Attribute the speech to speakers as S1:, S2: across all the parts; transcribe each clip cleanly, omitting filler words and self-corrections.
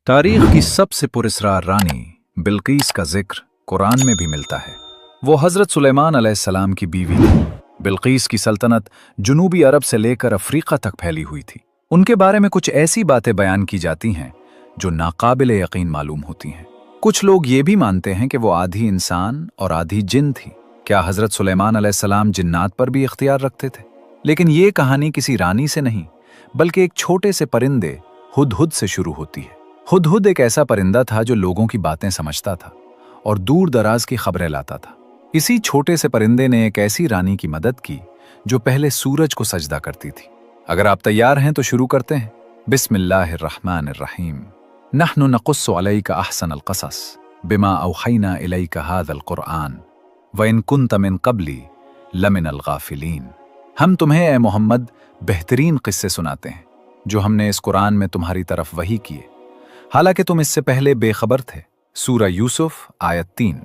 S1: तारीख की सबसे पुरस्कार रानी बिल्कीस का जिक्र कुरान में भी मिलता है। वो हज़रत सुलेमान अलैहिस्सलाम की बीवी थी। बिल्कीस की सल्तनत जनूबी अरब से लेकर अफ्रीका तक फैली हुई थी। उनके बारे में कुछ ऐसी बातें बयान की जाती हैं जो नाकाबिले यकीन मालूम होती हैं। कुछ लोग ये भी मानते हैं कि वो आधी इंसान और आधी जिन थी। क्या हज़रत सुलेमान अलैहिस्सलाम जिन्नात पर भी इख्तियार रखते थे? लेकिन ये कहानी किसी रानी से नहीं बल्कि एक छोटे से परिंदे हुदहुद से शुरू होती है। हुदहुद एक ऐसा परिंदा था जो लोगों की बातें समझता था और दूर दराज की खबरें लाता था। इसी छोटे से परिंदे ने एक ऐसी रानी की मदद की जो पहले सूरज को सजदा करती थी। अगर आप तैयार हैं तो शुरू करते हैं। बिस्मिल्लाहिर्रहमानिर्रहीम। नहनु नक़ुस्सु अलैका अहसनल क़सस बिमा औहैना इलैका हाज़ल क़ुरआन व इन कुन्त मिन क़ब्ली लमिनल गाफ़िलीन। हम तुम्हें ए मोहम्मद बेहतरीन क़िस्से सुनाते हैं जो हमने इस कुरान में तुम्हारी तरफ वही किए, हालांकि तुम इससे पहले बेखबर थे। सूरा यूसुफ आयत 3।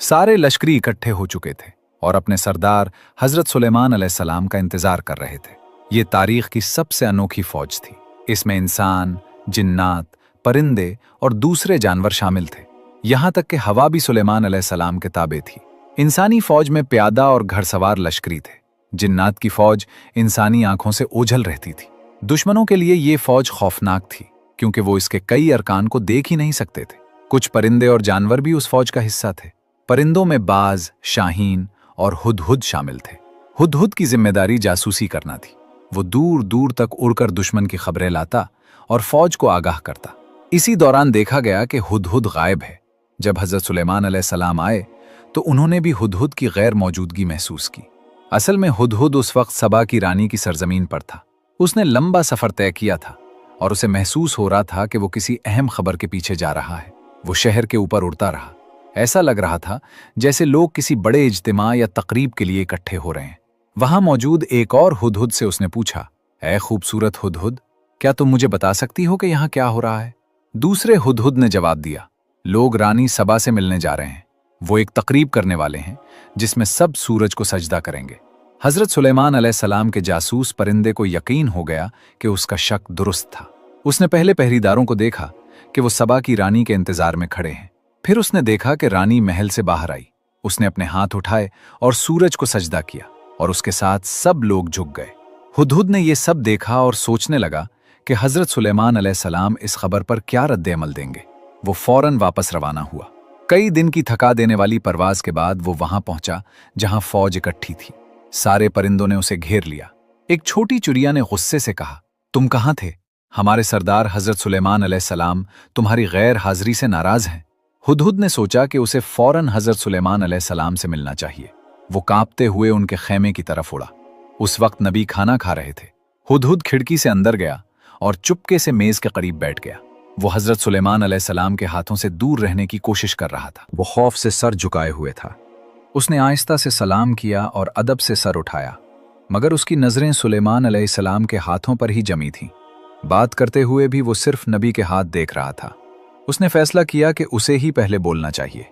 S1: सारे लश्करी इकट्ठे हो चुके थे और अपने सरदार हजरत सुलेमान अलैहिस्सलाम का इंतजार कर रहे थे। ये तारीख की सबसे अनोखी फौज थी। इसमें इंसान, जिन्नात, परिंदे और दूसरे जानवर शामिल थे। यहां तक कि हवा भी सुलेमान अलैहिस्सलाम के ताबे थी। इंसानी फौज में प्यादा और घड़सवार लश्करी थे। जिन्नात की फौज इंसानी आंखों से ओझल रहती थी। दुश्मनों के लिए ये फौज खौफनाक थी क्योंकि वो इसके कई अरकान को देख ही नहीं सकते थे। कुछ परिंदे और जानवर भी उस फौज का हिस्सा थे। परिंदों में बाज, शाहीन और हुदहुद शामिल थे। हुदहुद की जिम्मेदारी जासूसी करना थी। वो दूर दूर तक उड़कर दुश्मन की खबरें लाता और फौज को आगाह करता। इसी दौरान देखा गया कि हुदहुद गायब है। जब हजरत सुलेमान अलैहिस्सलाम आए तो उन्होंने भी हुदहुद की गैर मौजूदगी महसूस की। असल में हुदहुद उस वक्त सबा की रानी की सरजमीन पर था। उसने लंबा सफर तय किया था और उसे महसूस हो रहा था कि वो किसी अहम खबर के पीछे जा रहा है। वो शहर के ऊपर उड़ता रहा। ऐसा लग रहा था जैसे लोग किसी बड़े इज्तिमा या तकरीब के लिए इकट्ठे हो रहे हैं। वहां मौजूद एक और हुदहुद से उसने पूछा, ऐ खूबसूरत हुदहुद, क्या तुम मुझे बता सकती हो कि यहाँ क्या हो रहा है? दूसरे हुदहुद ने जवाब दिया, लोग रानी सबा से मिलने जा रहे हैं। वो एक तकरीब करने वाले हैं जिसमें सब सूरज को सजदा करेंगे। हजरत सुलेमान अलैहिस्सलाम के जासूस परिंदे को यकीन हो गया कि उसका शक दुरुस्त था। उसने पहले पहरेदारों को देखा कि वो सबा की रानी के इंतजार में खड़े हैं। फिर उसने देखा कि रानी महल से बाहर आई। उसने अपने हाथ उठाए और सूरज को सजदा किया और उसके साथ सब लोग झुक गए। हुदहुद ने यह सब देखा और सोचने लगा कि हजरत सुलेमान अलैहिस्सलाम इस खबर पर क्या रद्द अमल देंगे। वो फौरन वापस रवाना हुआ। कई दिन की थका देने वाली परवाज के बाद वो वहां पहुंचा जहां फौज इकट्ठी थी। सारे परिंदों ने उसे घेर लिया। एक छोटी चिड़िया ने गुस्से से कहा, तुम कहां थे? हमारे सरदार हजरत सुलेमान अलैहिस्सलाम तुम्हारी गैर हाजिरी से नाराज हैं। हुदहुद ने सोचा कि उसे फौरन हजरत सुलेमान अलैहिस्सलाम से मिलना चाहिए। वो कांपते हुए उनके खेमे की तरफ उड़ा। उस वक्त नबी खाना खा रहे थे। हुदहुद खिड़की से अंदर गया और चुपके से मेज के करीब बैठ गया। वो हजरत सुलेमान अलैहिस्सलाम के हाथों से दूर रहने की कोशिश कर रहा था। वो खौफ से सर झुकाए हुए था। उसने आहिस्ता से सलाम किया और अदब से सर उठाया, मगर उसकी नजरें सुलेमान अलैहिस्सलाम के हाथों पर ही जमी थीं। बात करते हुए भी वो सिर्फ नबी के हाथ देख रहा था। उसने फैसला किया कि उसे ही पहले बोलना चाहिए।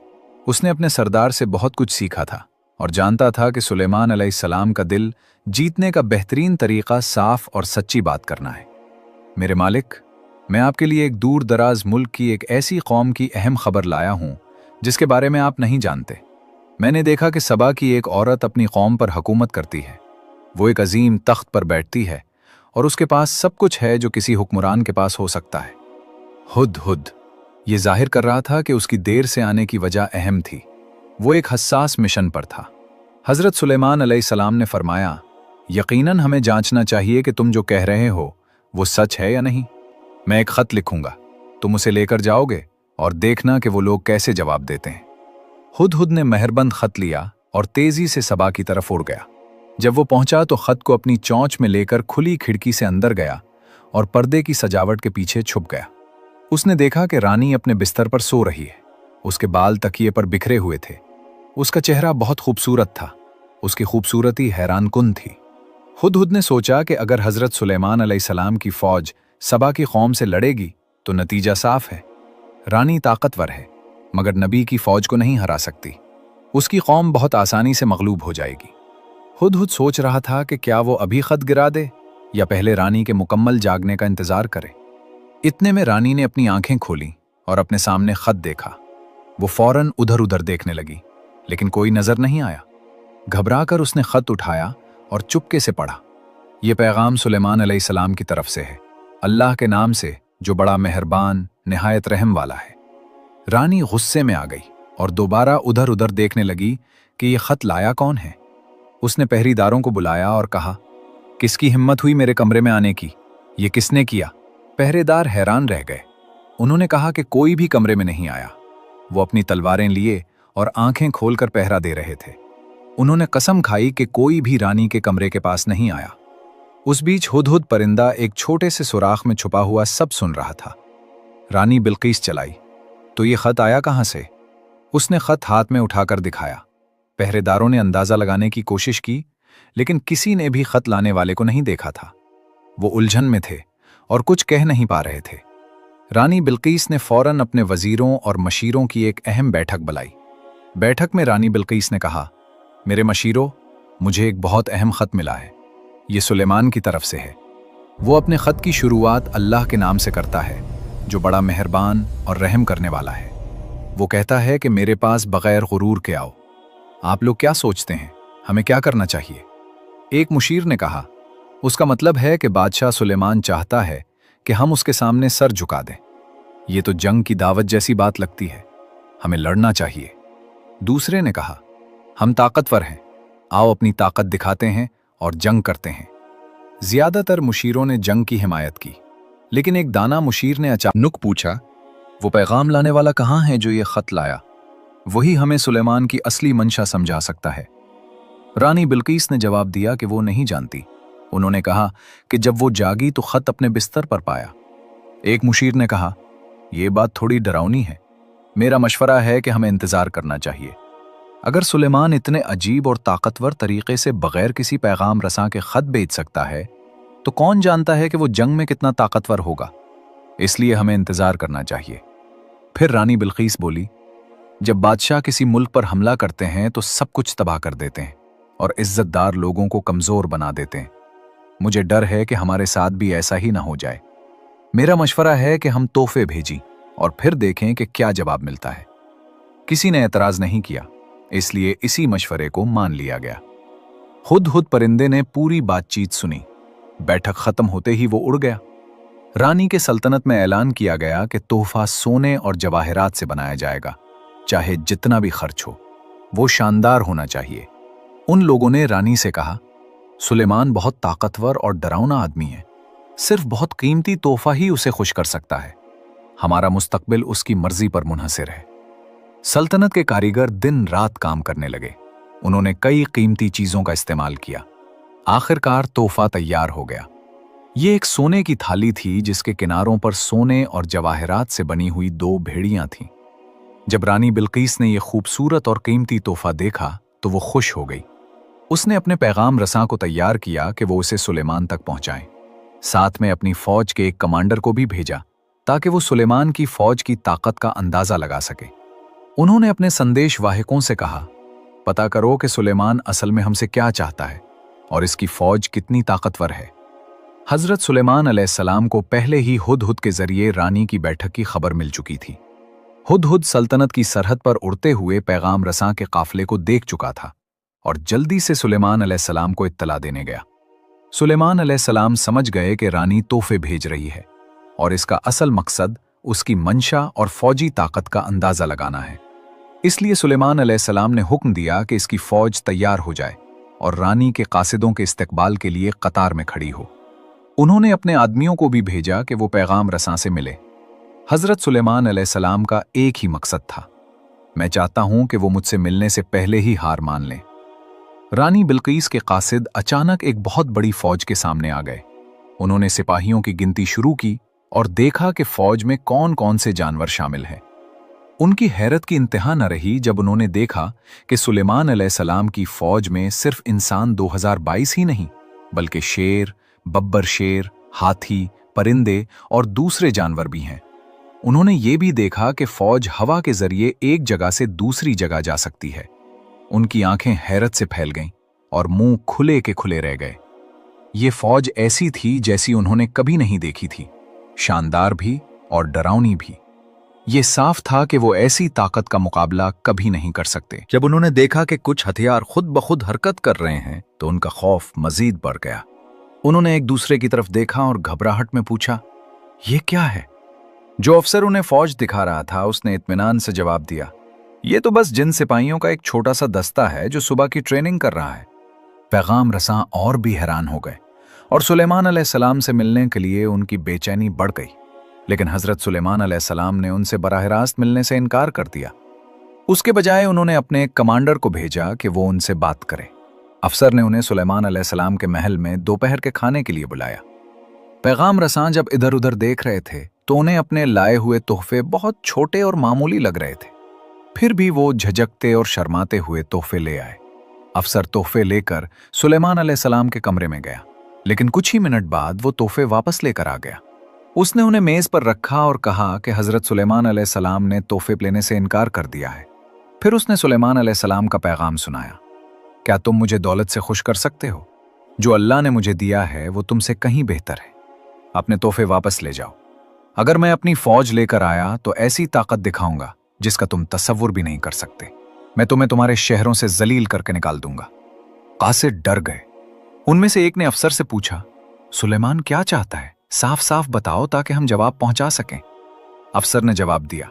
S1: उसने अपने सरदार से बहुत कुछ सीखा था और जानता था कि सुलेमान अलैहिस्सलाम का दिल जीतने का बेहतरीन तरीका साफ और सच्ची बात करना है। मेरे मालिक, मैं आपके लिए एक दूर दराज मुल्क की एक ऐसी कौम की अहम खबर लाया हूं जिसके बारे में आप नहीं जानते। मैंने देखा कि सबा की एक औरत अपनी कौम पर हुकूमत करती है। वो एक अजीम तख्त पर बैठती है और उसके पास सब कुछ है जो किसी हुक्मरान के पास हो सकता है। हुदहुद ये जाहिर कर रहा था कि उसकी देर से आने की वजह अहम थी। वो एक हसास मिशन पर था। हजरत सुलेमान अलैहिस्सलाम ने फरमाया, यकीनन हमें जांचना चाहिए कि तुम जो कह रहे हो वो सच है या नहीं। मैं एक खत लिखूंगा, तुम उसे लेकर जाओगे और देखना कि वो लोग कैसे जवाब देते हैं। हुदहुद ने मेहरबंद खत लिया और तेजी से सबा की तरफ उड़ गया। जब वो पहुंचा तो खत को अपनी चोंच में लेकर खुली खिड़की से अंदर गया और पर्दे की सजावट के पीछे छुप गया। उसने देखा कि रानी अपने बिस्तर पर सो रही है। उसके बाल तकिए पर बिखरे हुए थे। उसका चेहरा बहुत खूबसूरत था। उसकी खूबसूरती हैरानकुन थी। हुदहुद ने सोचा कि अगर हजरत सुलेमान अलैहिस्सलाम की फौज सबा की कौम से लड़ेगी तो नतीजा साफ है। रानी ताकतवर है मगर नबी की फौज को नहीं हरा सकती। उसकी कौम बहुत आसानी से मगलूब हो जाएगी। हुदहुद सोच रहा था कि क्या वो अभी खत गिरा दे या पहले रानी के मुकम्मल जागने का इंतजार करे। इतने में रानी ने अपनी आंखें खोली और अपने सामने खत देखा। वो फौरन उधर उधर देखने लगी, लेकिन कोई नजर नहीं आया। घबराकर उसने खत उठाया और चुपके से पढ़ा। ये पैगाम सुलेमान अलैहिस्सलाम की तरफ से है, अल्लाह के नाम से जो बड़ा मेहरबान निहायत रहम वाला है। रानी गुस्से में आ गई और दोबारा उधर उधर देखने लगी कि ये खत लाया कौन है। उसने पहरेदारों को बुलाया और कहा, किसकी हिम्मत हुई मेरे कमरे में आने की? ये किसने किया? पहरेदार हैरान रह गए। उन्होंने कहा कि कोई भी कमरे में नहीं आया। वो अपनी तलवारें लिए और आंखें खोलकर पहरा दे रहे थे। उन्होंने कसम खाई कि कोई भी रानी के कमरे के पास नहीं आया। उस बीच हुदहुद परिंदा एक छोटे से सुराख में छुपा हुआ सब सुन रहा था। रानी बिल्कीस चलाई, तो ये खत आया कहां से? उसने खत हाथ में उठाकर दिखाया। पहरेदारों ने अंदाजा लगाने की कोशिश की, लेकिन किसी ने भी खत लाने वाले को नहीं देखा था। वो उलझन में थे और कुछ कह नहीं पा रहे थे। रानी बिल्कीस ने फौरन अपने वजीरों और मशीरों की एक अहम बैठक बुलाई। बैठक में रानी बिल्कीस ने कहा, मेरे मशीरों, मुझे एक बहुत अहम खत मिला है। ये सुलेमान की तरफ से है। वो अपने खत की शुरुआत अल्लाह के नाम से करता है, जो बड़ा मेहरबान और रहम करने वाला है। वो कहता है कि मेरे पास बगैर गुरूर के आओ। आप लोग क्या सोचते हैं, हमें क्या करना चाहिए? एक मुशीर ने कहा, उसका मतलब है कि बादशाह सुलेमान चाहता है कि हम उसके सामने सर झुका दें। ये तो जंग की दावत जैसी बात लगती है, हमें लड़ना चाहिए। दूसरे ने कहा, हम ताकतवर हैं, आओ अपनी ताकत दिखाते हैं और जंग करते हैं। ज्यादातर मुशीरों ने जंग की हिमायत की, लेकिन एक दाना मुशीर ने अचानक पूछा, वो पैगाम लाने वाला कहाँ है जो ये खत लाया? वही हमें सुलेमान की असली मंशा समझा सकता है। रानी बिल्कीस ने जवाब दिया कि वो नहीं जानती। उन्होंने कहा कि जब वो जागी तो खत अपने बिस्तर पर पाया। एक मुशीर ने कहा, यह बात थोड़ी डरावनी है, मेरा मशवरा है कि हमें इंतजार करना चाहिए। अगर सुलेमान इतने अजीब और ताकतवर तरीके से बगैर किसी पैगाम रसां के खत भेज सकता है, तो कौन जानता है कि वो जंग में कितना ताकतवर होगा। इसलिए हमें इंतजार करना चाहिए। फिर रानी बिल्कीस बोली, जब बादशाह किसी मुल्क पर हमला करते हैं तो सब कुछ तबाह कर देते हैं और इज्जतदार लोगों को कमजोर बना देते हैं। मुझे डर है कि हमारे साथ भी ऐसा ही ना हो जाए। मेरा मशवरा है कि हम तोहफे भेजें और फिर देखें कि क्या जवाब मिलता है। किसी ने एतराज नहीं किया, इसलिए इसी मशवरे को मान लिया गया। हुदहुद परिंदे ने पूरी बातचीत सुनी। बैठक खत्म होते ही वो उड़ गया। रानी के सल्तनत में ऐलान किया गया कि तोहफा सोने और जवाहरात से बनाया जाएगा, चाहे जितना भी खर्च हो। वो शानदार होना चाहिए। उन लोगों ने रानी से कहा, सुलेमान बहुत ताकतवर और डरावना आदमी है, सिर्फ बहुत कीमती तोहफा ही उसे खुश कर सकता है। हमारा मुस्तकबिल उसकी मर्जी पर मुनहसिर है। सल्तनत के कारीगर दिन रात काम करने लगे। उन्होंने कई कीमती चीजों का इस्तेमाल किया। आखिरकार तोहफा तैयार हो गया। ये एक सोने की थाली थी जिसके किनारों पर सोने और जवाहरात से बनी हुई 2 भेड़ियां थीं। जब रानी बिल्कीस ने यह खूबसूरत और कीमती तोहफा देखा तो वो खुश हो गई। उसने अपने पैगाम रसां को तैयार किया कि वो उसे सुलेमान तक पहुंचाएं। साथ में अपनी फौज के एक कमांडर को भी भेजा ताकि वो सुलेमान की फौज की ताकत का अंदाजा लगा सके। उन्होंने अपने संदेश वाहकों से कहा, पता करो कि सुलेमान असल में हमसे क्या चाहता है और इसकी फौज कितनी ताकतवर है। हजरत सुलेमान अलैहिस्सलाम को पहले ही हुदहुद के जरिए रानी की बैठक की खबर मिल चुकी थी। हुदहुद सल्तनत की सरहद पर उड़ते हुए पैगाम रसां के काफिले को देख चुका था और जल्दी से सुलेमान अलैहिस्सलाम को इत्तला देने गया। सुलेमान अलैहिस्सलाम समझ गए कि रानी तोहफे भेज रही है और इसका असल मकसद उसकी मंशा और फौजी ताकत का अंदाजा लगाना है। इसलिए सुलेमान अलैहिस्सलाम ने हुक्म दिया कि इसकी फौज तैयार हो जाए और रानी के कासिदों के इस्तकबाल के लिए कतार में खड़ी हो। उन्होंने अपने आदमियों को भी भेजा कि वो पैगाम रसां से मिले। हजरत सुलेमान अलैहिस्सलाम का एक ही मकसद था, मैं चाहता हूं कि वो मुझसे मिलने से पहले ही हार मान लें। रानी बिल्कीस के कासिद अचानक एक बहुत बड़ी फौज के सामने आ गए। उन्होंने सिपाहियों की गिनती शुरू की और देखा कि फौज में कौन कौन से जानवर शामिल हैं। उनकी हैरत की इंतहा न रही जब उन्होंने देखा कि सुलेमान अलैहिस्सलाम की फौज में सिर्फ इंसान 2022 ही नहीं, बल्कि शेर, बब्बर शेर, हाथी, परिंदे और दूसरे जानवर भी हैं। उन्होंने ये भी देखा कि फौज हवा के जरिए एक जगह से दूसरी जगह जा सकती है। उनकी आंखें हैरत से फैल गईं और मुंह खुले के खुले रह गए। ये फौज ऐसी थी जैसी उन्होंने कभी नहीं देखी थी। शानदार भी और डरावनी भी। ये साफ था कि वो ऐसी ताकत का मुकाबला कभी नहीं कर सकते। जब उन्होंने देखा कि कुछ हथियार खुद ब खुद हरकत कर रहे हैं तो उनका खौफ मजीद बढ़ गया। उन्होंने एक दूसरे की तरफ देखा और घबराहट में पूछा, ये क्या है? जो अफसर उन्हें फौज दिखा रहा था उसने इत्मीनान से जवाब दिया, ये तो बस जिन सिपाहियों का एक छोटा सा दस्ता है जो सुबह की ट्रेनिंग कर रहा है। पैगाम रसां और भी हैरान हो गए और सुलेमान अलैहिस्सलाम से मिलने के लिए उनकी बेचैनी बढ़ गई। लेकिन हजरत सुलेमान अलैहिस्सलाम ने उनसे बराह रास्त मिलने से इनकार कर दिया। उसके बजाय उन्होंने अपने एक कमांडर को भेजा कि वो उनसे बात करे। अफसर ने उन्हें सुलेमान अलैहिस्सलाम के महल में दोपहर के खाने के लिए बुलाया। पैगाम रसां जब इधर उधर देख रहे थे तो उन्हें अपने लाए हुए तोहफे बहुत छोटे और मामूली लग रहे थे। फिर भी वो झिझकते और शर्माते हुए तोहफे ले आए। अफसर तोहफे लेकर सुलेमान अलैहिस्सलाम के कमरे में गया, लेकिन कुछ ही मिनट बाद वो तोहफे वापस लेकर आ गया। उसने उन्हें मेज पर रखा और कहा कि हजरत सुलेमान अलैहिस्सलाम ने तोहफे लेने से इनकार कर दिया है। फिर उसने सुलेमान अलैहिस्सलाम का पैगाम सुनाया, क्या तुम मुझे दौलत से खुश कर सकते हो? जो अल्लाह ने मुझे दिया है वो तुमसे कहीं बेहतर है। अपने तोहफे वापस ले जाओ। अगर मैं अपनी फौज लेकर आया तो ऐसी ताकत दिखाऊंगा जिसका तुम तसव्वुर भी नहीं कर सकते। मैं तुम्हें तुम्हारे शहरों से जलील करके निकाल दूंगा। कासिद डर गए। उनमें से एक ने अफसर से पूछा, सुलेमान क्या चाहता है? साफ साफ बताओ ताकि हम जवाब पहुंचा सकें। अफसर ने जवाब दिया,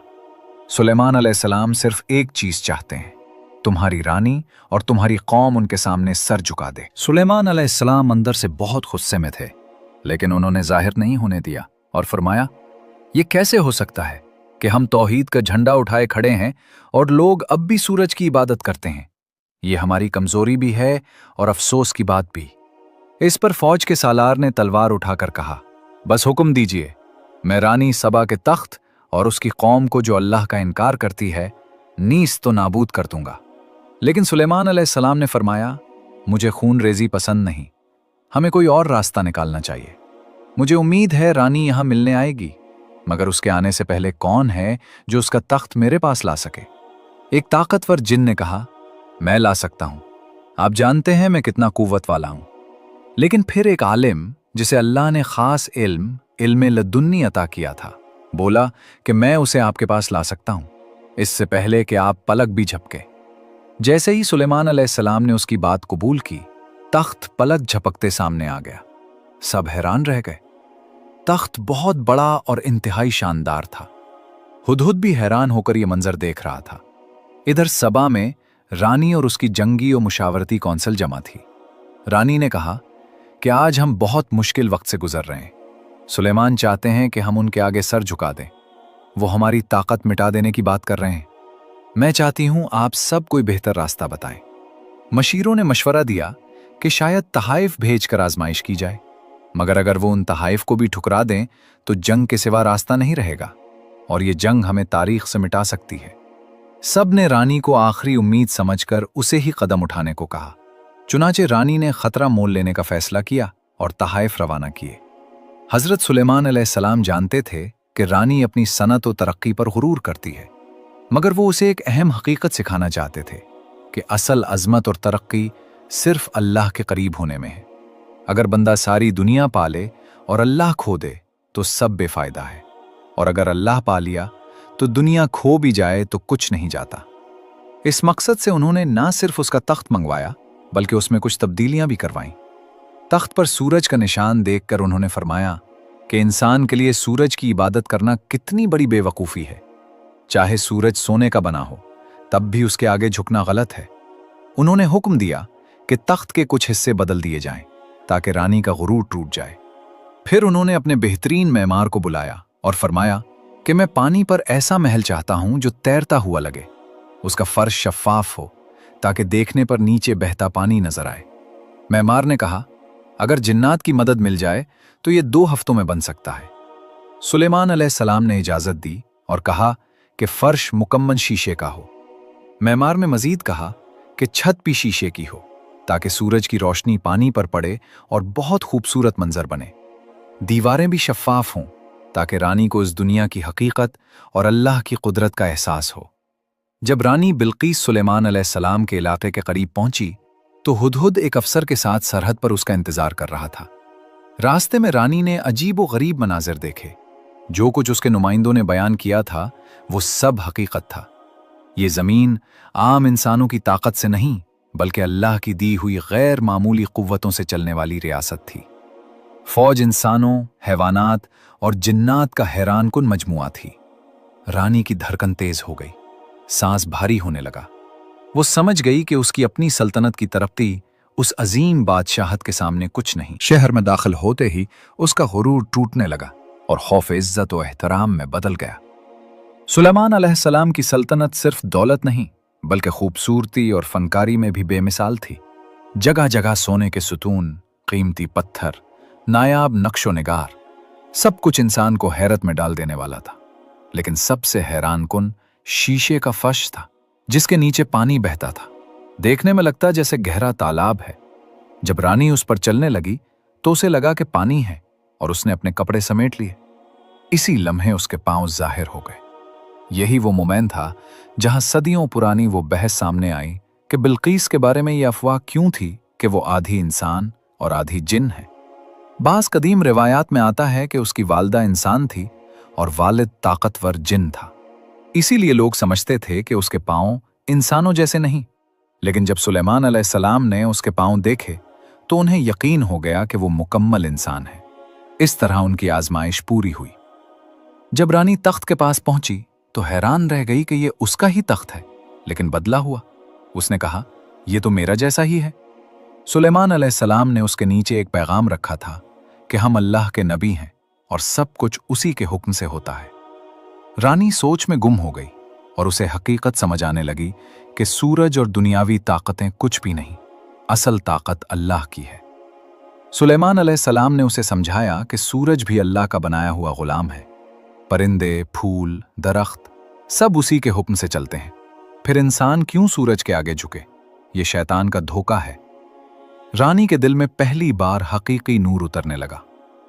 S1: सुलेमान अलैहिस्सलाम सिर्फ एक चीज चाहते हैं, तुम्हारी रानी और तुम्हारी कौम उनके सामने सर झुका दे। सुलेमान अलैहिस्सलाम अंदर से बहुत गुस्से में थे, लेकिन उन्होंने जाहिर नहीं होने दिया और फरमाया, ये कैसे हो सकता है कि हम तौहीद का झंडा उठाए खड़े हैं और लोग अब भी सूरज की इबादत करते हैं। ये हमारी कमजोरी भी है और अफसोस की बात भी। इस पर फौज के सालार ने तलवार उठाकर कहा, बस हुक्म दीजिए, मैं रानी सबा के तख्त और उसकी कौम को जो अल्लाह का इनकार करती है नीस तो नाबूद कर दूंगा। लेकिन सुलेमान अलैहिस्सलाम ने फरमाया, मुझे खून रेजी पसंद नहीं, हमें कोई और रास्ता निकालना चाहिए। मुझे उम्मीद है रानी यहां मिलने आएगी, मगर उसके आने से पहले कौन है जो उसका तख्त मेरे पास ला सके? एक ताकतवर जिन ने कहा, मैं ला सकता हूं, आप जानते हैं मैं कितना कुव्वत वाला हूं। लेकिन फिर एक आलिम जिसे अल्लाह ने खास इल्म लदुन्नी अता किया था, बोला कि मैं उसे आपके पास ला सकता हूं, इससे पहले कि आप पलक भी झपके। जैसे ही सुलेमान अलैहिस्सलाम ने उसकी बात कबूल की, तख्त पलक झपकते सामने आ गया। सब हैरान रह गए। तख्त बहुत बड़ा और इंतहाई शानदार था। हुदहुद भी हैरान होकर यह मंजर देख रहा था। इधर सबा में रानी और उसकी जंगी और मुशावरती कौंसिल जमा थी। रानी ने कहा कि आज हम बहुत मुश्किल वक्त से गुजर रहे हैं। सुलेमान चाहते हैं कि हम उनके आगे सर झुका दें। वो हमारी ताकत मिटा देने की बात कर रहे हैं। मैं चाहती हूं आप सब कोई बेहतर रास्ता बताएं। मशीरों ने मशवरा दिया कि शायद तहाइफ भेजकर आजमाइश की जाए, मगर अगर वो उन तहाइफ को भी ठुकरा दें तो जंग के सिवा रास्ता नहीं रहेगा और ये जंग हमें तारीख से मिटा सकती है। सब ने रानी को आखिरी उम्मीद समझकर उसे ही कदम उठाने को कहा। चुनाचे रानी ने खतरा मोल लेने का फैसला किया और तहाइफ रवाना किए। हजरत सुलेमान अलैहिस्सलाम जानते थे कि रानी अपनी सनत और तरक्की पर गुरूर करती है, मगर वो उसे एक अहम हकीकत सिखाना चाहते थे कि असल अजमत और तरक्की सिर्फ अल्लाह के करीब होने में है। अगर बंदा सारी दुनिया पाले और अल्लाह खो दे तो सब बेफायदा है, और अगर अल्लाह पा लिया तो दुनिया खो भी जाए तो कुछ नहीं जाता। इस मकसद से उन्होंने ना सिर्फ उसका तख्त मंगवाया बल्कि उसमें कुछ तब्दीलियां भी करवाईं। तख्त पर सूरज का निशान देखकर उन्होंने फरमाया कि इंसान के लिए सूरज की इबादत करना कितनी बड़ी बेवकूफ़ी है। चाहे सूरज सोने का बना हो तब भी उसके आगे झुकना गलत है। उन्होंने हुक्म दिया कि तख्त के कुछ हिस्से बदल दिए जाएं ताकि रानी का गुरूर टूट जाए। फिर उन्होंने अपने बेहतरीन मेमार को बुलाया और फरमाया कि मैं पानी पर ऐसा महल चाहता हूं जो तैरता हुआ लगे, उसका फर्श शफ़ाफ हो ताकि देखने पर नीचे बहता पानी नजर आए। मेमार ने कहा, अगर जिन्नात की मदद मिल जाए तो ये 2 हफ्तों में बन सकता है। सुलेमान अलैहिस्सलाम ने इजाजत दी और कहा कि फर्श मुकम्मल शीशे का हो। मेमार ने मजीद कहा कि छत भी शीशे की हो ताकि सूरज की रोशनी पानी पर पड़े और बहुत खूबसूरत मंजर बने। दीवारें भी शफ़ाफ हों ताकि रानी को इस दुनिया की हकीकत और अल्लाह की कुदरत का एहसास हो। जब रानी बिल्कीस सुलेमान अलैहिस्सलाम के इलाके के करीब पहुंची तो हुदहुद एक अफसर के साथ सरहद पर उसका इंतजार कर रहा था। रास्ते में रानी ने अजीब व गरीब मनाजिर देखे। जो कुछ उसके नुमाइंदों ने बयान किया था वो सब हकीकत था। ये ज़मीन आम इंसानों की ताकत से नहीं बल्कि अल्लाह की दी हुई गैर मामूली कुव्वतों से चलने वाली रियासत थी। फौज इंसानों, हैवानात और जिन्नात का हैरानकुन मजमुआ थी। रानी की धड़कन तेज हो गई, सांस भारी होने लगा। वो समझ गई कि उसकी अपनी सल्तनत की तरक्की उस अजीम बादशाहत के सामने कुछ नहीं। शहर में दाखिल होते ही उसका गुरूर टूटने लगा और खौफ इज्जत और एहतराम में बदल गया। सुलेमान अलैहिस्सलाम की सल्तनत सिर्फ दौलत नहीं बल्कि खूबसूरती और फनकारी में भी बेमिसाल थी। जगह जगह सोने के सुतून, कीमती पत्थर, नायाब नक्शो निगार, सब कुछ इंसान को हैरत में डाल देने वाला था। लेकिन सबसे हैरानकुन शीशे का फर्श था जिसके नीचे पानी बहता था। देखने में लगता जैसे गहरा तालाब है। जब रानी उस पर चलने लगी तो उसे लगा कि पानी है और उसने अपने कपड़े समेट लिए। इसी लम्हे उसके पांव जाहिर हो गए। यही वो मोमेंट था जहां सदियों पुरानी वो बहस सामने आई कि बिल्कीस के बारे में ये अफवाह क्यों थी कि वो आधी इंसान और आधी जिन है। बास कदीम रिवायात में आता है कि उसकी वालदा इंसान थी और वालिद ताकतवर जिन था। इसीलिए लोग समझते थे कि उसके पांव इंसानों जैसे नहीं। लेकिन जब सुलेमान अलैहिस्सलाम ने उसके पांव देखे तो उन्हें यकीन हो गया कि वो मुकम्मल इंसान है। इस तरह उनकी आजमाइश पूरी हुई। जब रानी तख्त के पास पहुंची तो हैरान रह गई कि ये उसका ही तख्त है, लेकिन बदला हुआ। उसने कहा, यह तो मेरा जैसा ही है। सुलेमान अलैहिस्सलाम ने उसके नीचे एक पैगाम रखा था कि हम अल्लाह के नबी हैं और सब कुछ उसी के हुक्म से होता है। रानी सोच में गुम हो गई और उसे हकीकत समझ आने लगी कि सूरज और दुनियावी ताकतें कुछ भी नहीं, असल ताकत अल्लाह की है। सुलेमान अलैहिस्सलाम ने उसे समझाया कि सूरज भी अल्लाह का बनाया हुआ गुलाम है। परिंदे, फूल, दरख्त सब उसी के हुक्म से चलते हैं। फिर इंसान क्यों सूरज के आगे झुके? ये शैतान का धोखा है। रानी के दिल में पहली बार हकीकी नूर उतरने लगा।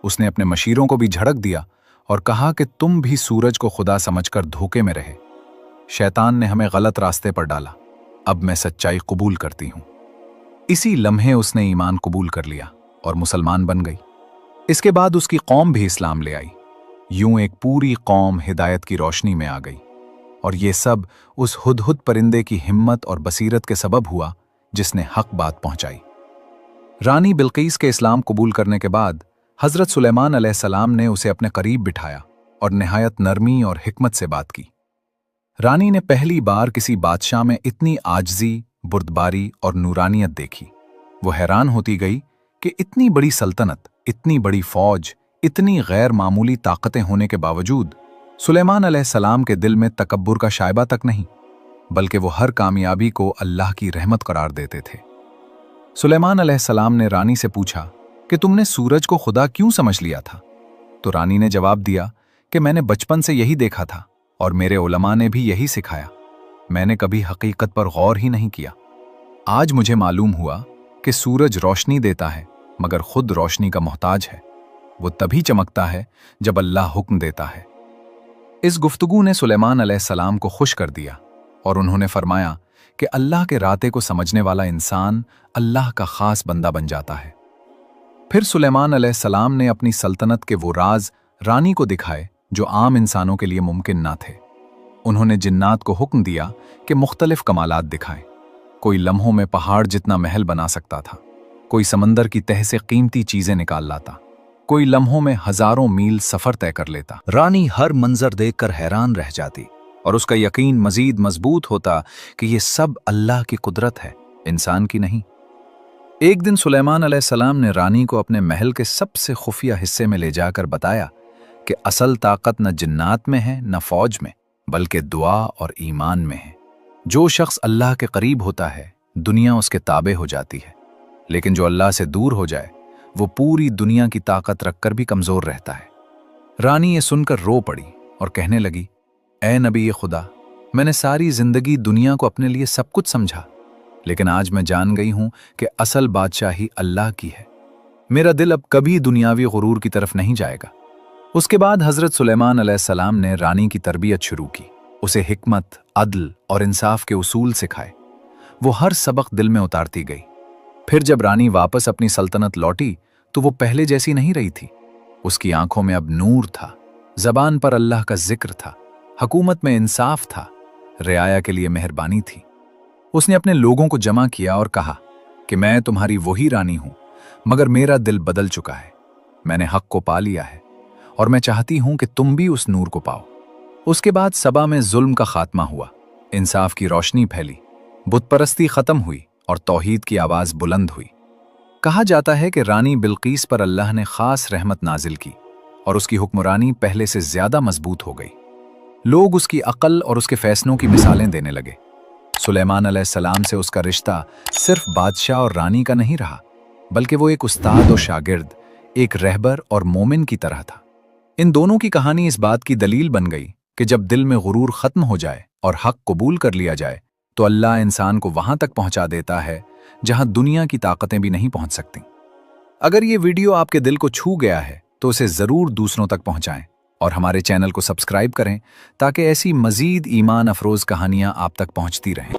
S1: उसने अपने मशीरों को भी झड़क दिया और कहा कि तुम भी सूरज को खुदा समझकर धोखे में रहे। शैतान ने हमें गलत रास्ते पर डाला, अब मैं सच्चाई कबूल करती हूं। इसी लम्हे उसने ईमान कबूल कर लिया और मुसलमान बन गई। इसके बाद उसकी कौम भी इस्लाम ले आई। यूं एक पूरी कौम हिदायत की रोशनी में आ गई। और ये सब उस हुदहुद परिंदे की हिम्मत और बसीरत के सबब हुआ जिसने हक बात पहुंचाई। रानी बिल्कीस के इस्लाम कबूल करने के बाद हजरत सुलेमान अलैहिस्सलाम ने उसे अपने करीब बिठाया और निहायत नरमी और हिकमत से बात की। रानी ने पहली बार किसी बादशाह में इतनी आजजी, बुर्दबारी और नूरानियत देखी। वो हैरान होती गई कि इतनी बड़ी सल्तनत, इतनी बड़ी फौज, इतनी गैर मामूली ताकतें होने के बावजूद सुलेमान अलैहिस्सलाम के दिल में तकब्बुर का शायबा तक नहीं, बल्कि वो हर कामयाबी को अल्लाह की रहमत करार देते थे। सुलेमान अलैहिस्सलाम ने रानी से पूछा कि तुमने सूरज को खुदा क्यों समझ लिया था? तो रानी ने जवाब दिया कि मैंने बचपन से यही देखा था और मेरे उलमा ने भी यही सिखाया। मैंने कभी हकीकत पर गौर ही नहीं किया। आज मुझे मालूम हुआ कि सूरज रोशनी देता है मगर खुद रोशनी का मोहताज है। वो तभी चमकता है जब अल्लाह हुक्म देता है। इस गुफ्तगू ने सुलेमान अलैहिस्सलाम को खुश कर दिया और उन्होंने फरमाया कि अल्लाह के राते को समझने वाला इंसान अल्लाह का खास बंदा बन जाता है। फिर सुलेमान अलैहिस्सलाम ने अपनी सल्तनत के वो राज रानी को दिखाए जो आम इंसानों के लिए मुमकिन ना थे। उन्होंने जिन्नात को हुक्म दिया कि मुख्तलिफ कमालात दिखाएं। कोई लम्हों में पहाड़ जितना महल बना सकता था, कोई समंदर की तह से कीमती चीजें निकाल लाता, कोई लम्हों में हजारों मील सफर तय कर लेता। रानी हर मंजर देखकर हैरान रह जाती और उसका यकीन मजीद मजबूत होता कि ये सब अल्लाह की कुदरत है, इंसान की नहीं। एक दिन सुलेमान अलैहिस्सलाम ने रानी को अपने महल के सबसे खुफिया हिस्से में ले जाकर बताया कि असल ताकत न जिन्नात में है न फौज में, बल्कि दुआ और ईमान में है। जो शख्स अल्लाह के करीब होता है दुनिया उसके ताबे हो जाती है, लेकिन जो अल्लाह से दूर हो जाए वो पूरी दुनिया की ताकत रखकर भी कमजोर रहता है। रानी ये सुनकर रो पड़ी और कहने लगी, ऐ नबी खुदा, मैंने सारी जिंदगी दुनिया को अपने लिए सब कुछ समझा, लेकिन आज मैं जान गई हूं कि असल बादशाही अल्लाह की है। मेरा दिल अब कभी दुनियावी गुरूर की तरफ नहीं जाएगा। उसके बाद हजरत सुलेमान अलैहिस्सलाम ने रानी की तरबियत शुरू की। उसे हिकमत, अदल और इंसाफ के उसूल सिखाए। वो हर सबक दिल में उतारती गई। फिर जब रानी वापस अपनी सल्तनत लौटी तो वो पहले जैसी नहीं रही थी। उसकी आंखों में अब नूर था, जबान पर अल्लाह का जिक्र था, हुकूमत में इंसाफ था, रियाया के लिए मेहरबानी थी। उसने अपने लोगों को जमा किया और कहा कि मैं तुम्हारी वही रानी हूं, मगर मेरा दिल बदल चुका है। मैंने हक को पा लिया है और मैं चाहती हूं कि तुम भी उस नूर को पाओ। उसके बाद सबा में जुल्म का खात्मा हुआ, इंसाफ की रोशनी फैली, बुतपरस्ती खत्म हुई और तौहीद की आवाज बुलंद हुई। कहा जाता है कि रानी बिल्कीस पर अल्लाह ने खास रहमत नाजिल की और उसकी हुक्मरानी पहले से ज्यादा मजबूत हो गई। लोग उसकी अक्ल और उसके फैसलों की मिसालें देने लगे। सुलेमान अलैहिस्सलाम से उसका रिश्ता सिर्फ बादशाह और रानी का नहीं रहा, बल्कि वो एक उस्ताद और शागिर्द, एक रहबर और मोमिन की तरह था। इन दोनों की कहानी इस बात की दलील बन गई कि जब दिल में गुरूर खत्म हो जाए और हक कबूल कर लिया जाए तो अल्लाह इंसान को वहां तक पहुंचा देता है जहां दुनिया की ताकतें भी नहीं पहुंच सकती। अगर ये वीडियो आपके दिल को छू गया है तो उसे जरूर दूसरों तक पहुंचाएं और हमारे चैनल को सब्सक्राइब करें ताकि ऐसी मजीद ईमान अफरोज कहानियां आप तक पहुंचती रहें।